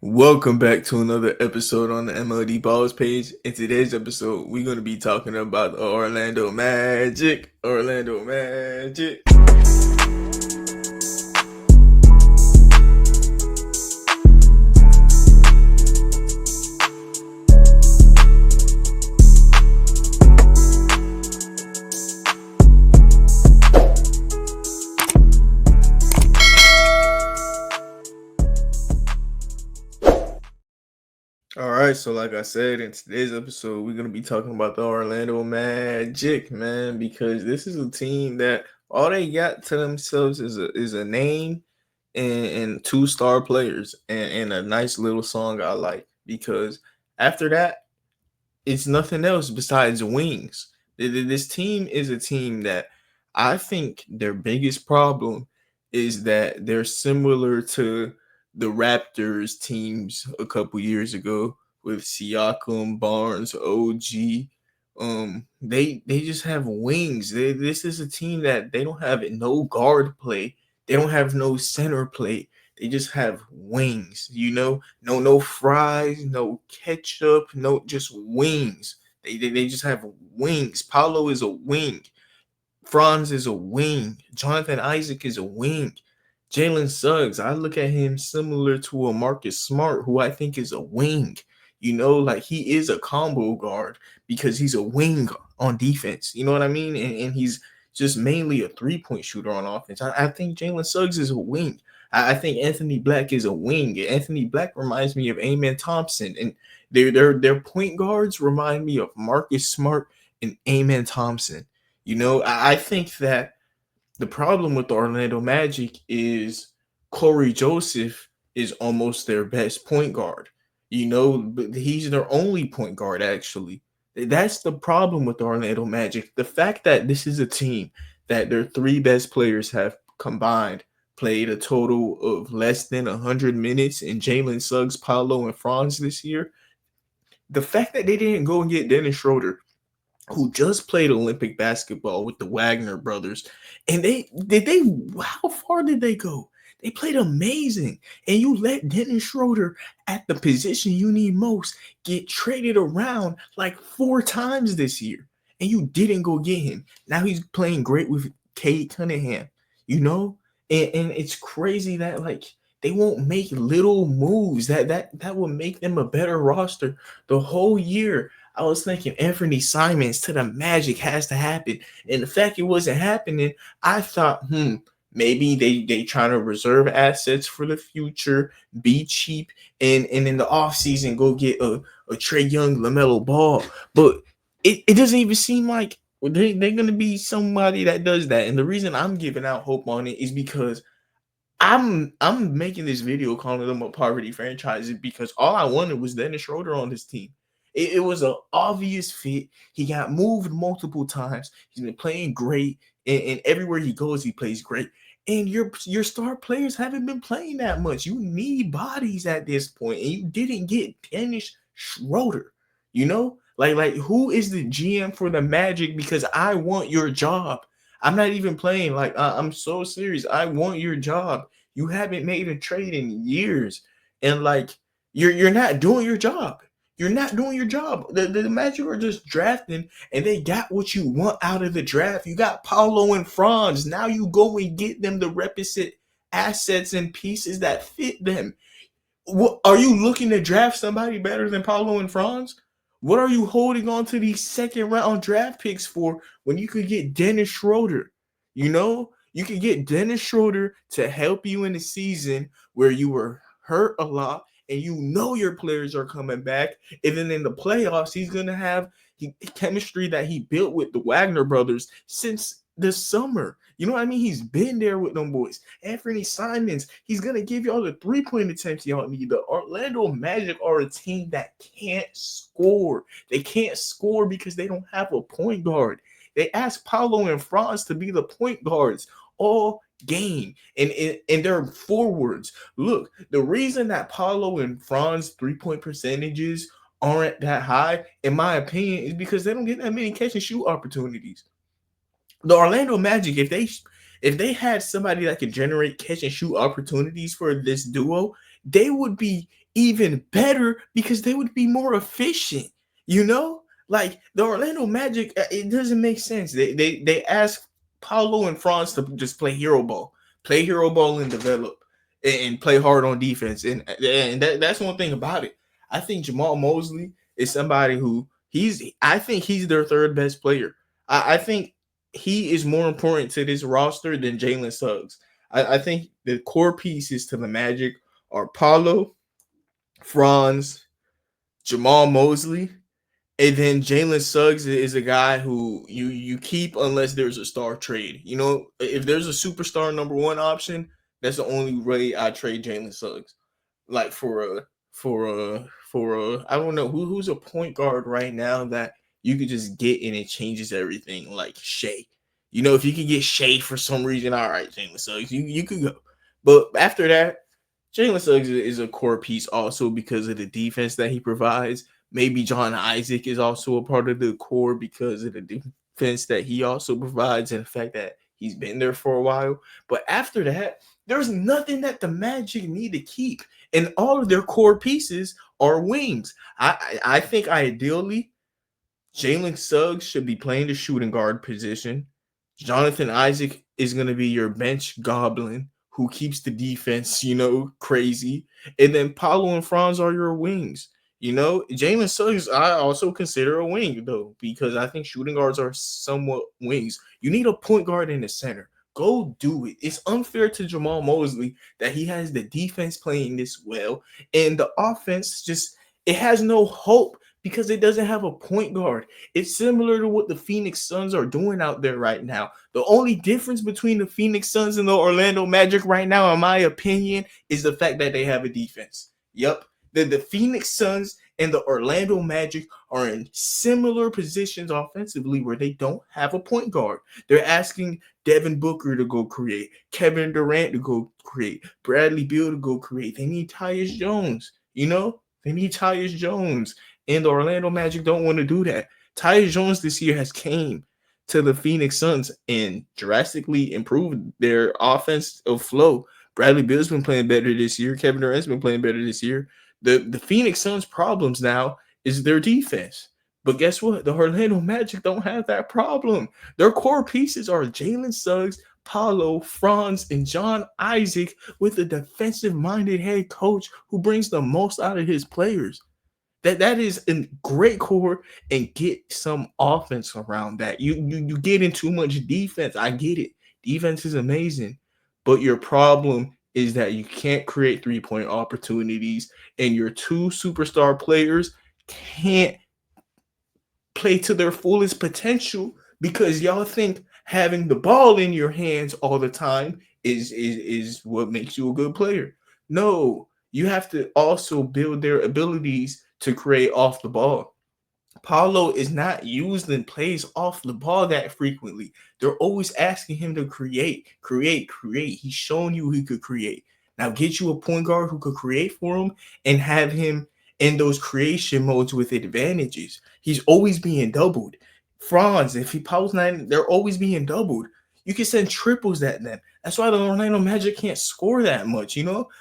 Welcome back to another episode on the MLD Balls page. In today's episode, we're going to be talking about the Orlando Magic. Orlando Magic. All right, so like I said, in today's episode, we're going to be talking about the Orlando Magic, man, because this is a team that all they got to themselves is a name and two star players and a nice little song I like. Because after that, it's nothing else besides wings. This team is a team that I think their biggest problem is that they're similar to the Raptors teams a couple years ago with Siakam, Barnes, OG. They just have wings. This is a team that they don't have no guard play. They don't have no center play. They just have wings, no fries, no ketchup, no just wings. They just have wings. Paulo is a wing. Franz is a wing. Jonathan Isaac is a wing. Jalen Suggs, I look at him similar to a Marcus Smart, who I think is a wing. Like he is a combo guard because he's a wing on defense. You know what I mean? And he's just mainly a 3-point shooter on offense. I think Jalen Suggs is a wing. I think Anthony Black is a wing. Anthony Black reminds me of Amen Thompson. And their point guards remind me of Marcus Smart and Amen Thompson. I think that the problem with the Orlando Magic is Corey Joseph is almost their best point guard. But he's their only point guard, actually. That's the problem with the Orlando Magic. The fact that this is a team that their three best players have combined played a total of less than 100 minutes in Jalen Suggs, Paolo, and Franz this year. The fact that they didn't go and get Dennis Schroeder, who just played Olympic basketball with the Wagner brothers. And how far did they go? They played amazing. And you let Dennis Schroeder at the position you need most get traded around like 4 times this year. And you didn't go get him. Now he's playing great with Cade Cunningham, And it's crazy that they won't make little moves that will make them a better roster the whole year. I was thinking Anthony Simons to the Magic has to happen. And the fact it wasn't happening, I thought, maybe they trying to reserve assets for the future, be cheap, and in the offseason go get a Trae Young, LaMelo Ball. But it doesn't even seem like they're going to be somebody that does that. And the reason I'm giving out hope on it is because I'm making this video calling them a poverty franchise because all I wanted was Dennis Schroeder on this team. It was an obvious fit. He got moved multiple times. He's been playing great, and everywhere he goes, he plays great. And your star players haven't been playing that much. You need bodies at this point, and you didn't get Dennis Schroeder. Like who is the GM for the Magic? Because I want your job. I'm not even playing. I'm so serious. I want your job. You haven't made a trade in years, and you're not doing your job. You're not doing your job. The Magic are just drafting, and they got what you want out of the draft. You got Paulo and Franz. Now you go and get them the requisite assets and pieces that fit them. What, are you looking to draft somebody better than Paulo and Franz? What are you holding on to these second round draft picks for when you could get Dennis Schroeder? You could get Dennis Schroeder to help you in the season where you were hurt a lot and your players are coming back. And then in the playoffs, he's going to have chemistry that he built with the Wagner brothers since the summer. You know what I mean? He's been there with them boys. Anthony Simons, he's going to give y'all the 3-point attempts y'all need. The Orlando Magic are a team that can't score. They can't score because they don't have a point guard. They asked Paulo and Franz to be the point guards all game, and they're forwards. Look, the reason that Paulo and Franz 3-point percentages aren't that high, in my opinion, is because they don't get that many catch and shoot opportunities. The Orlando Magic, if they had somebody that could generate catch and shoot opportunities for this duo, they would be even better because they would be more efficient. You know, like the Orlando Magic, it doesn't make sense. They ask Paulo and Franz to just play hero ball and develop and play hard on defense. And that's one thing about it. I think Jamal Mosley is somebody who I think he's their third best player. I think he is more important to this roster than Jalen Suggs. I think the core pieces to the Magic are Paulo, Franz, Jamal Mosley, and then Jalen Suggs is a guy who you keep unless there's a star trade. You know, if there's a superstar number one option, that's the only way I trade Jalen Suggs. Like for a I don't know who's a point guard right now that you could just get and it changes everything. Like Shea. You know, if you could get Shea for some reason, all right, Jalen Suggs, you could go. But after that, Jalen Suggs is a core piece also because of the defense that he provides. Maybe John Isaac is also a part of the core because of the defense that he also provides and the fact that he's been there for a while. But after that, there's nothing that the Magic need to keep. And all of their core pieces are wings. I think ideally Jalen Suggs should be playing the shooting guard position. Jonathan Isaac is going to be your bench goblin who keeps the defense, crazy. And then Paulo and Franz are your wings. Jalen Suggs, I also consider a wing, though, because I think shooting guards are somewhat wings. You need a point guard in the center. Go do it. It's unfair to Jamal Mosley that he has the defense playing this well and the offense it has no hope because it doesn't have a point guard. It's similar to what the Phoenix Suns are doing out there right now. The only difference between the Phoenix Suns and the Orlando Magic right now, in my opinion, is the fact that they have a defense. Yep. The Phoenix Suns and the Orlando Magic are in similar positions offensively where they don't have a point guard. They're asking Devin Booker to go create, Kevin Durant to go create, Bradley Beal to go create. They need Tyus Jones, They need Tyus Jones. And the Orlando Magic don't want to do that. Tyus Jones this year has came to the Phoenix Suns and drastically improved their offensive flow. Bradley Beal's been playing better this year. Kevin Durant's been playing better this year. The Phoenix Suns' problems now is their defense. But guess what? The Orlando Magic don't have that problem. Their core pieces are Jalen Suggs, Paulo, Franz, and John Isaac with a defensive-minded head coach who brings the most out of his players. That is a great core and get some offense around that. You get in too much defense. I get it. Defense is amazing. But your problem is that you can't create three-point opportunities and your two superstar players can't play to their fullest potential because y'all think having the ball in your hands all the time is what makes you a good player. No, you have to also build their abilities to create off the ball. Paulo is not used in plays off the ball that frequently. They're always asking him to create. He's shown you he could create. Now get you a point guard who could create for him and have him in those creation modes with advantages. He's always being doubled. Franz, if he Paulo's not, they're always being doubled. You can send triples at them. That's why the Orlando Magic can't score that much,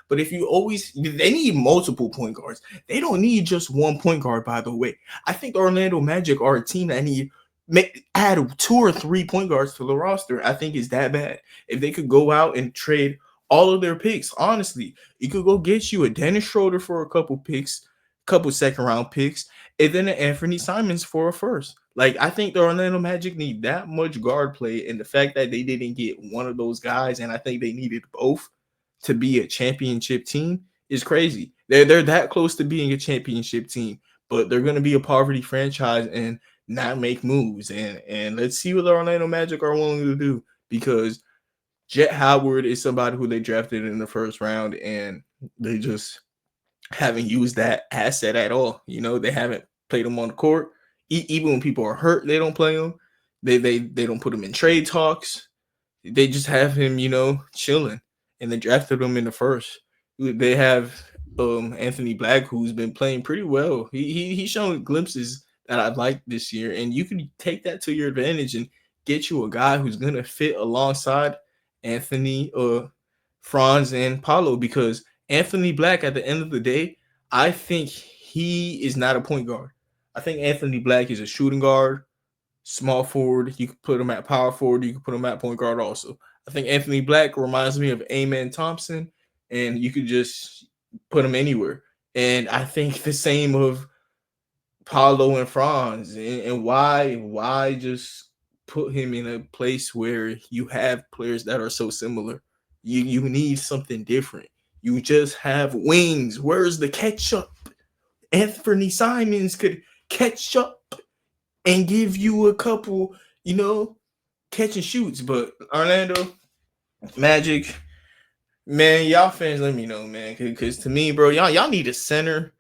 But if they need multiple point guards. They don't need just one point guard, by the way. I think the Orlando Magic are a team that add 2 or 3 point guards to the roster. I think it's that bad. If they could go out and trade all of their picks, honestly, you could go get you a Dennis Schroeder for a couple picks, couple second round picks, and then an Anthony Simons for a first. Like, I think the Orlando Magic need that much guard play, and the fact that they didn't get one of those guys, and I think they needed both to be a championship team is crazy. They're that close to being a championship team, but they're going to be a poverty franchise and not make moves. And let's see what the Orlando Magic are willing to do because Jet Howard is somebody who they drafted in the first round, and they just haven't used that asset at all. They haven't played him on the court. Even when people are hurt, they don't play him. They don't put him in trade talks. They just have him, chilling. And they drafted him in the first. They have Anthony Black, who's been playing pretty well. He's shown glimpses that I've liked this year. And you can take that to your advantage and get you a guy who's gonna fit alongside Anthony Franz and Paulo, because Anthony Black, at the end of the day, I think he is not a point guard. I think Anthony Black is a shooting guard, small forward. You could put him at power forward. You could put him at point guard also. I think Anthony Black reminds me of Amen Thompson, and you could just put him anywhere. And I think the same of Paulo and Franz. And why just put him in a place where you have players that are so similar? You need something different. You just have wings. Where's the ketchup? Anthony Simons could catch up and give you a couple, catch and shoots. But Orlando Magic, man, y'all fans, let me know, man, because to me, bro, y'all need a center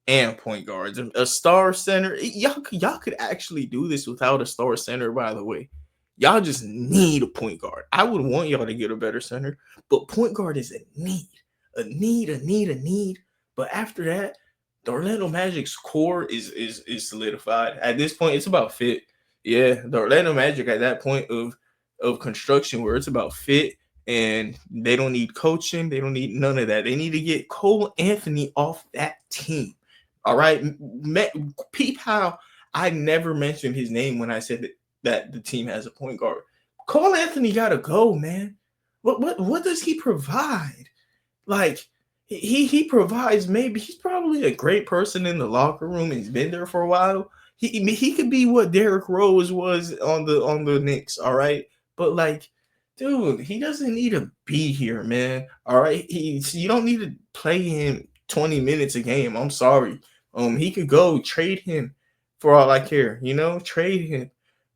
and point guards, a star center. Y'all could actually do this without a star center. By the way, y'all just need a point guard. I would want y'all to get a better center, but point guard is a need. But after that, the Orlando Magic's core is solidified. At this point, it's about fit. Yeah, the Orlando Magic at that point of construction where it's about fit, and they don't need coaching. They don't need none of that. They need to get Cole Anthony off that team. All right, peep how I never mentioned his name when I said that the team has a point guard. Cole Anthony gotta go, man. What does he provide? Like he provides. Maybe he's probably a great person in the locker room. And he's been there for a while. He could be what Derrick Rose was on the Knicks. All right, but like, dude, he doesn't need to be here, man. All right, you don't need to play him 20 minutes a game. I'm sorry. He could go trade him for all I care.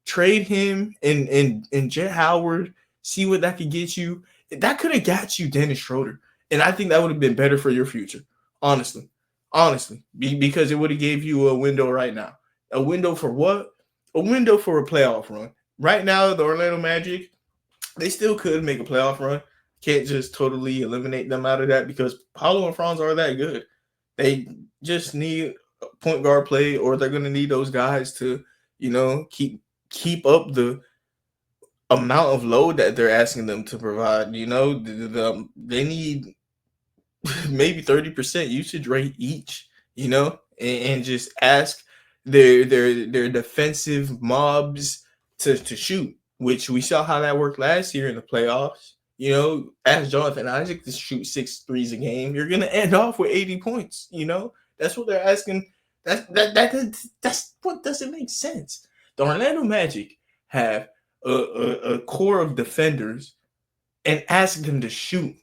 Trade him and Jet Howard. See what that could get you. That could have got you Dennis Schroeder, and I think that would have been better for your future. Honestly, because it would have gave you a window right now. A window for what? A window for a playoff run. Right now, the Orlando Magic, they still could make a playoff run. Can't just totally eliminate them out of that because Paulo and Franz are that good. They just need point guard play, or they're going to need those guys to, keep up the amount of load that they're asking them to provide. They need maybe 30% usage rate each, and just ask their defensive mobs to shoot, which we saw how that worked last year in the playoffs. Ask Jonathan Isaac to shoot 6 threes a game. You're gonna end off with 80 points. That's what they're asking. That's what doesn't make sense. The Orlando Magic have a core of defenders and ask them to shoot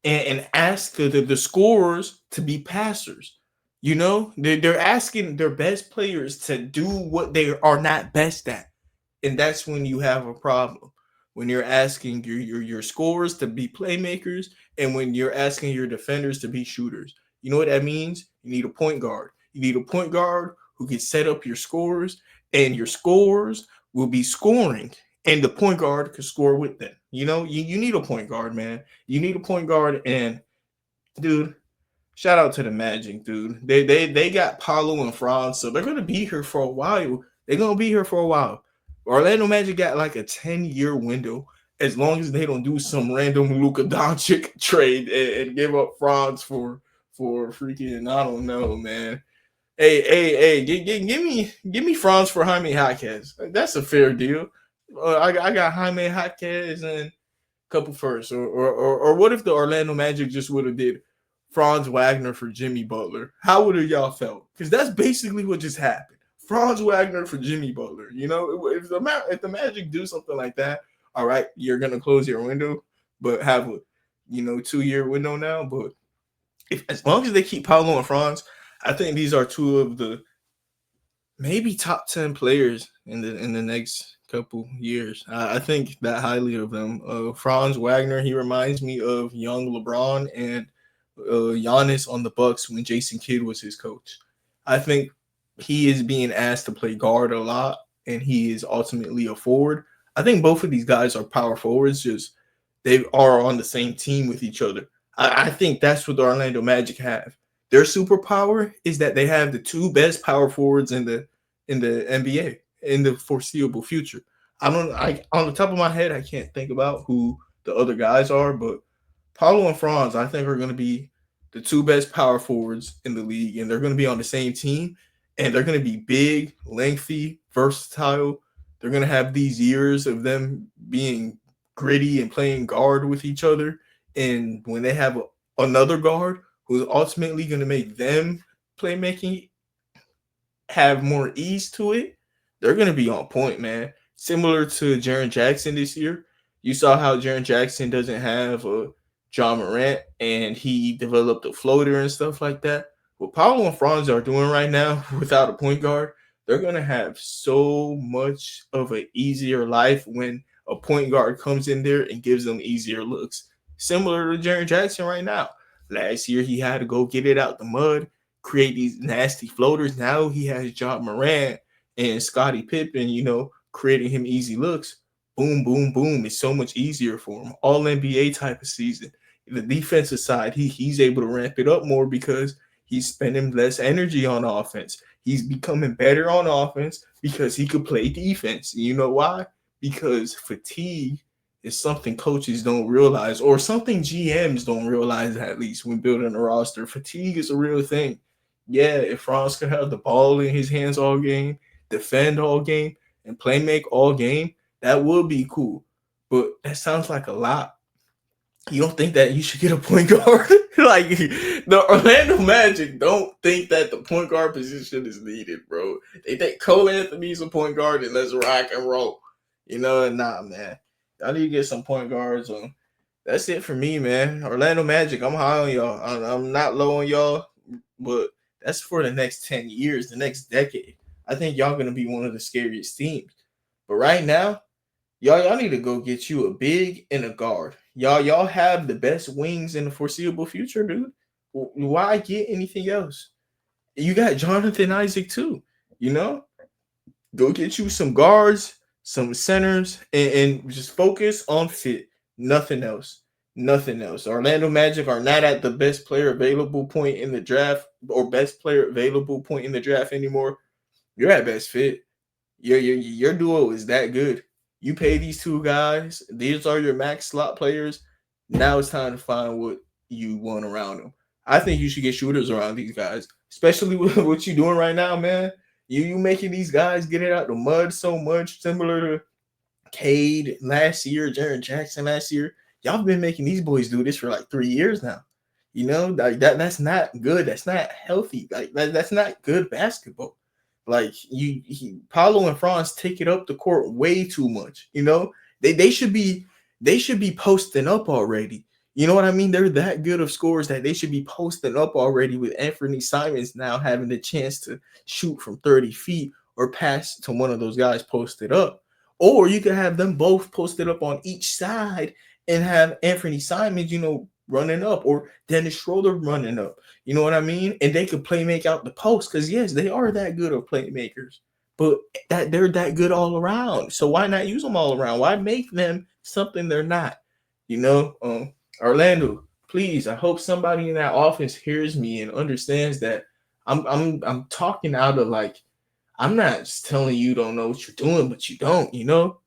and ask the scorers to be passers. They're asking their best players to do what they are not best at, and that's when you have a problem. When you're asking your scorers to be playmakers, and when you're asking your defenders to be shooters, you know what that means? You need a point guard. You need a point guard who can set up your scores, and your scorers will be scoring, and the point guard can score with them. You need a point guard, man. You need a point guard, and dude, shout out to the Magic, dude. They got Paulo and Franz, so they're gonna be here for a while. They're gonna be here for a while. Orlando Magic got like a 10-year window, as long as they don't do some random Luka Doncic trade and give up Franz for freaking, I don't know, man. Hey, give me Franz for Jaime Jaquez. That's a fair deal. I got Jaime Jaquez and a couple firsts, or what if the Orlando Magic just would have did Franz Wagner for Jimmy Butler? How would have y'all felt? Because that's basically what just happened. Franz Wagner for Jimmy Butler. If the Magic do something like that, all right, you're gonna close your window, but have a 2-year window now. But as long as they keep Paulo and Franz, I think these are two of the maybe top 10 players in the next couple years. I think that highly of them. Franz Wagner, he reminds me of young LeBron and Giannis on the Bucks when Jason Kidd was his coach. I think he is being asked to play guard a lot, and he is ultimately a forward. I think both of these guys are power forwards, just they are on the same team with each other. I think that's what the Orlando Magic have. Their superpower is that they have the two best power forwards in the NBA in the foreseeable future. I on the top of my head, I can't think about who the other guys are, but Paulo and Franz, I think, are going to be the two best power forwards in the league, and they're going to be on the same team, and they're going to be big, lengthy, versatile. They're going to have these years of them being gritty and playing guard with each other. And when they have another guard who's ultimately going to make them playmaking have more ease to it, they're going to be on point, man. Similar to Jaren Jackson this year. You saw how Jaren Jackson doesn't have a John Morant and he developed a floater and stuff like that. What Paulo and Franz are doing right now without a point guard, they're going to have so much of an easier life when a point guard comes in there and gives them easier looks. Similar to Jaren Jackson right now. Last year, he had to go get it out the mud, create these nasty floaters. Now he has John Morant and Scottie Pippen, creating him easy looks. Boom, boom, boom. It's so much easier for him. All NBA type of season. The defensive side, he's able to ramp it up more because he's spending less energy on offense. He's becoming better on offense because he could play defense. You know why? Because fatigue is something coaches don't realize, or something GMs don't realize, at least when building a roster. Fatigue is a real thing. Yeah, if Franz could have the ball in his hands all game, defend all game, and play make all game, that would be cool. But that sounds like a lot. You don't think that you should get a point guard? Like, the Orlando Magic don't think that the point guard position is needed, bro. They think Cole Anthony's a point guard and let's rock and roll. Nah, man. I need to get some point guards. That's it for me, man. Orlando Magic, I'm high on y'all. I'm not low on y'all, but that's for the next 10 years, the next decade. I think y'all going to be one of the scariest teams. But right now, y'all need to go get you a big and a guard. Y'all have the best wings in the foreseeable future, dude. Why get anything else? You got Jonathan Isaac too. You know, go get you some guards, some centers, and just focus on fit. Nothing else. Nothing else. Orlando Magic are not at the best player available point in the draft or best player available point in the draft anymore. You're at best fit. Your duo is that good. You pay these two guys. These are your max slot players. Now it's time to find what you want around them. I think you should get shooters around these guys, especially with what you're doing right now, man. You making these guys get it out the mud so much, similar to Cade last year, Jaren Jackson last year. Y'all been making these boys do this for like 3 years now. Like that's not good. That's not healthy. Like that's not good basketball. Like Paulo and Franz take it up the court way too much. They should be posting up already. You know what I mean? They're that good of scorers that they should be posting up already, with Anthony Simons now having the chance to shoot from 30 feet or pass to one of those guys posted up. Or you could have them both posted up on each side and have Anthony Simons, running up, or Dennis Schroeder running up. You know what I mean? And they could play make out the post, because yes, they are that good of playmakers, but that they're that good all around. So why not use them all around? Why make them something they're not? Orlando, please. I hope somebody in that office hears me and understands that I'm talking out of, like, I'm not just telling you don't know what you're doing, but you don't,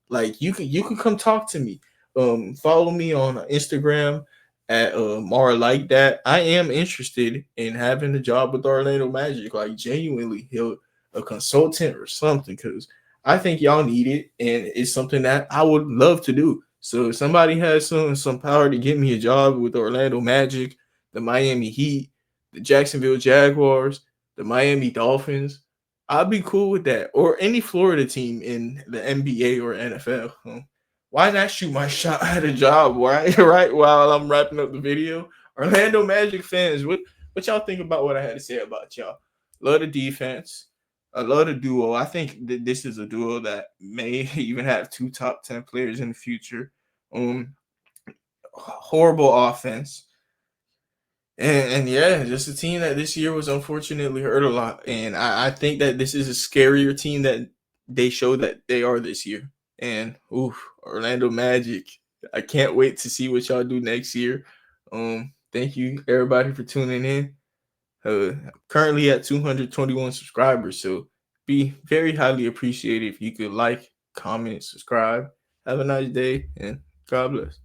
Like, you can come talk to me. Follow me on Instagram at Mara like that. I am interested in having a job with Orlando Magic, like genuinely, a consultant or something, because I think y'all need it, and it's something that I would love to do. So if somebody has some power to get me a job with Orlando Magic, the Miami Heat, the Jacksonville Jaguars, the Miami Dolphins, I'd be cool with that. Or any Florida team in the NBA or NFL. Why not shoot my shot at a job, right? Right while I'm wrapping up the video? Orlando Magic fans, what y'all think about what I had to say about y'all? Love the defense. I love the duo. I think that this is a duo that may even have two top 10 players in the future. Horrible offense. And yeah, just a team that this year was unfortunately hurt a lot. And I think that this is a scarier team that they show that they are this year. And Orlando Magic. I can't wait to see what y'all do next year. Thank you everybody for tuning in. Currently at 221 subscribers, so be very highly appreciated if you could like, comment, subscribe. Have a nice day, and God bless.